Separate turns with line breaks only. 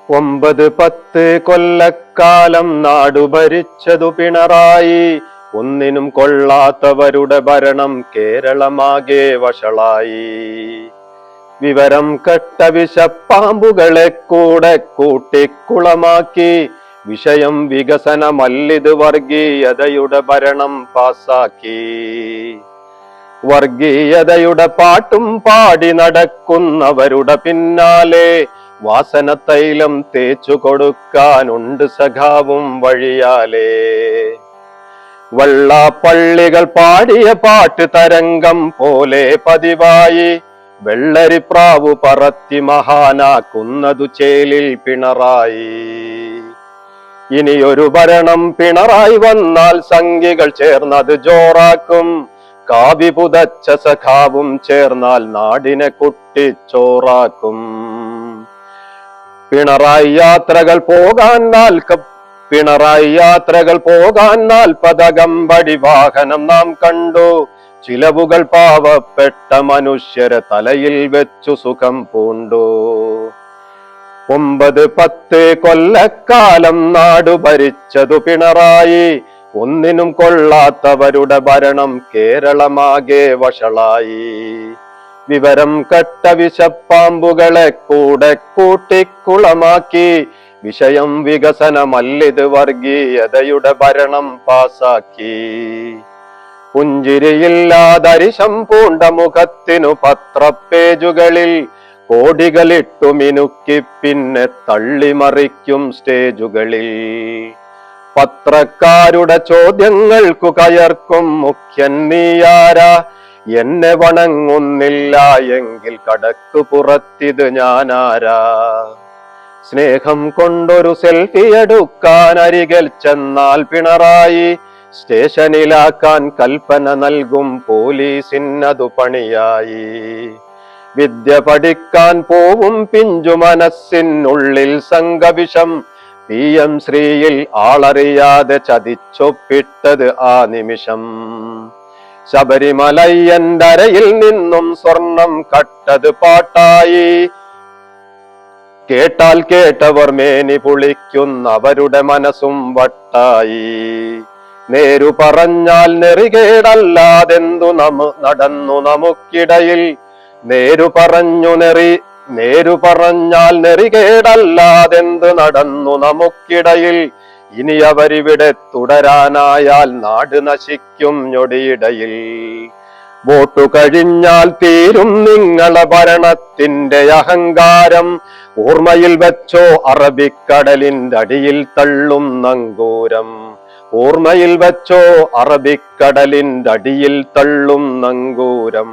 9-10 കൊല്ലക്കാലം നാടു ഭരിച്ചതു പിണറായി. ഒന്നിനും കൊള്ളാത്തവരുടെ ഭരണം കേരളമാകെ വഷളായി. വിവരം കെട്ട വിഷപ്പാമ്പുകളെ കൂടെ കൂട്ടിക്കുളമാക്കി. വിഷയം വികസനമല്ലിത് വർഗീയതയുടെ ഭരണം പാസാക്കി. വർഗീയതയുടെ പാട്ടും പാടി നടക്കുന്നവരുടെ പിന്നാലെ വാസന തൈലം തേച്ചു കൊടുക്കാനുണ്ട് സഖാവും വഴിയാലേ. വള്ളാപ്പള്ളികൾ പാടിയ പാട്ട് തരംഗം പോലെ പതിവായി. വെള്ളരിപ്രാവു പറത്തി മഹാനാക്കുന്നതു ചേലിൽ പിണറായി. ഇനിയൊരു ഭരണം പിണറായി വന്നാൽ സംഘികൾ ചേർന്നത് ജോറാക്കും. കാവി പുതച്ച സഖാവും ചേർന്നാൽ നാടിനെ കുട്ടിച്ചോറാക്കും. പിണറായി യാത്രകൾ പോകാൻ 40 അകമ്പടി വാഹനം നാം കണ്ടു. ചിലവുകൾ പാവപ്പെട്ട മനുഷ്യരെ തലയിൽ വെച്ചു സുഖം പൂണ്ടു. 9-10 കൊല്ലക്കാലം നാടു ഭരിച്ചതു പിണറായി. ഒന്നിനും കൊള്ളാത്തവരുടെ ഭരണം കേരളമാകെ വഷളായി. വിവരം കെട്ട വിഷപ്പാമ്പുകളെ കൂടെ കൂട്ടിക്കുളമാക്കി. വിഷയം വികസനമല്ലിത് വർഗീയതയുടെ ഭരണം പാസാക്കി. പുഞ്ചിരിയില്ലാതരിശം പൂണ്ട മുഖത്തിനു പത്രപ്പേജുകളിൽ കോടികളിട്ടു മിനുക്കി പിന്നെ തള്ളിമറിക്കും സ്റ്റേജുകളിൽ. പത്രക്കാരുടെ ചോദ്യങ്ങൾക്കു കയർക്കും മുഖ്യൻ നീയാരാ. എന്നെ വണങ്ങുന്നില്ല എങ്കിൽ കടക്കു പുറത്തിത് ഞാനാരാ. സ്നേഹം കൊണ്ടൊരു സെൽഫി എടുക്കാൻ അരികിൽ ചെന്നാൽ പിണറായി. സ്റ്റേഷനിലാക്കാൻ കൽപ്പന നൽകും പോലീസിനതു പണിയായി. വിദ്യ പഠിക്കാൻ പോവും പിഞ്ചു മനസ്സിനുള്ളിൽ സംഘവിഷം. PM ശ്രീയിൽ ആളറിയാതെ ചതിച്ചൊപ്പിട്ടത് ആ നിമിഷം. ശബരിമലയ്യന്റെ അരയിൽ നിന്നും സ്വർണം കട്ടത് പാട്ടായി. കേട്ടാൽ കേട്ടവർ മേനി പുളിക്കുന്നവരുടെ മനസ്സും വട്ടായി. നേരു പറഞ്ഞാൽ നെറികേടല്ലാതെന്തു നടന്നു നമുക്കിടയിൽ. നേരു പറഞ്ഞാൽ നെറികേടല്ലാതെന്ത് നടന്നു നമുക്കിടയിൽ. ഇനി അവരിവിടെ തുടരാനായാൽ നാട് നശിക്കും ഞൊടിയിടയിൽ. വോട്ടു കഴിഞ്ഞാൽ തീരും നിങ്ങളെ ഭരണത്തിന്റെ അഹങ്കാരം. ഓർമ്മയിൽ വെച്ചോ അറബിക്കടലിന്റെ അടിയിൽ തള്ളും നങ്കൂരം. ഓർമ്മയിൽ വെച്ചോ അറബിക്കടലിന്റെ അടിയിൽ തള്ളും നങ്കൂരം.